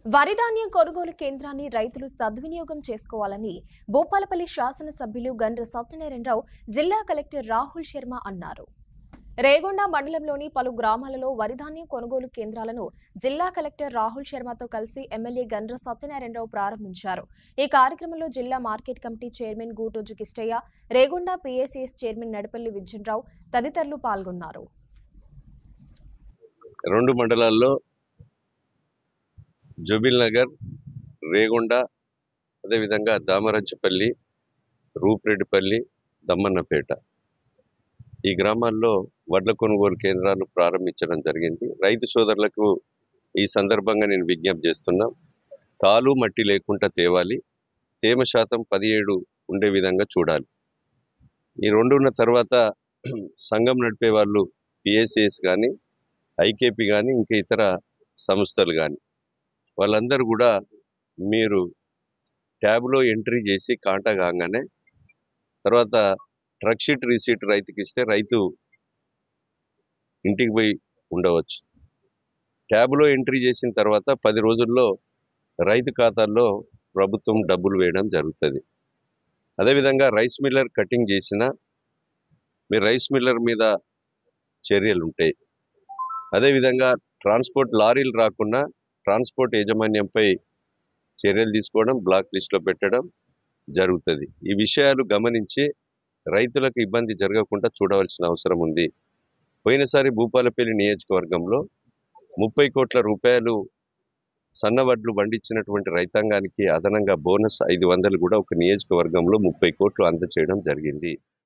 వరి ధాన్యం కొనుగోలు కేంద్రాన్ని రైతులు సద్వినియోగం చేసుకోవాలని భూపాలపల్లి శాసనసభ్యులు గండ్ర సత్యనారాయణరావు జిల్లా కలెక్టర్ రాహుల్ శర్మ అన్నారు. రేగొండ మండలంలోని పలు గ్రామాలలో వరి ధాన్యం కొనుగోలు కేంద్రాలను జిల్లా కలెక్టర్ రాహుల్ శర్మతో కలిసి ఎమ్మెల్యే గండ్ర సత్యనారాయణరావు ప్రారంభించారు. ఈ కార్యక్రమంలో జిల్లా market committee chairman Gootoju Kishtaiah, Regonda PACS chairman Nadipalli Vijayarao తదితరులు పాల్గొన్నారు. రెండు మండలాల్లో జుబిల్ నగర్, రేగొండ, అదేవిధంగా దామరంచపల్లి, రూపురెడ్డిపల్లి, దమ్మన్నపేట ఈ గ్రామాల్లో వడ్ల కొనుగోలు కేంద్రాలు ప్రారంభించడం జరిగింది. రైతు సోదరులకు ఈ సందర్భంగా నేను విజ్ఞప్తి చేస్తున్నా, తాలు మట్టి లేకుండా తేవాలి, తేమ శాతం 17 ఉండే విధంగా చూడాలి. ఈ రెండు ఉన్న తర్వాత సంఘం నడిపే వాళ్ళు పిఎస్సిఎస్ కానీ, ఐకేపీ కానీ, ఇంకా ఇతర సంస్థలు కానీ వాళ్ళందరూ కూడా మీరు ట్యాబ్లో ఎంట్రీ చేసి కాంటా కాగానే తర్వాత ట్రక్ షీట్ రీసీట్ రైతుకి ఇస్తే రైతు ఇంటికి పోయి ఉండవచ్చు. ట్యాబ్లో ఎంట్రీ చేసిన తర్వాత 10 రోజుల్లో రైతు ఖాతాల్లో ప్రభుత్వం డబ్బులు వేయడం జరుగుతుంది. అదేవిధంగా రైస్ మిల్లర్ కటింగ్ చేసిన మీ రైస్ మిల్లర్ మీద చర్యలు ఉంటాయి. అదేవిధంగా ట్రాన్స్పోర్ట్ లారీలు రాకుండా ట్రాన్స్పోర్ట్ యాజమాన్యంపై చర్యలు తీసుకోవడం, బ్లాక్ లిస్ట్లో పెట్టడం జరుగుతుంది. ఈ విషయాలు గమనించి రైతులకు ఇబ్బంది జరగకుండా చూడవలసిన అవసరం ఉంది. పోయినసారి భూపాలపల్లి నియోజకవర్గంలో 30 కోట్ల రూపాయలు సన్నవడ్లు పండించినటువంటి రైతాంగానికి అదనంగా బోనస్ 500 కూడా ఒక నియోజకవర్గంలో 30 కోట్లు అందజేయడం జరిగింది.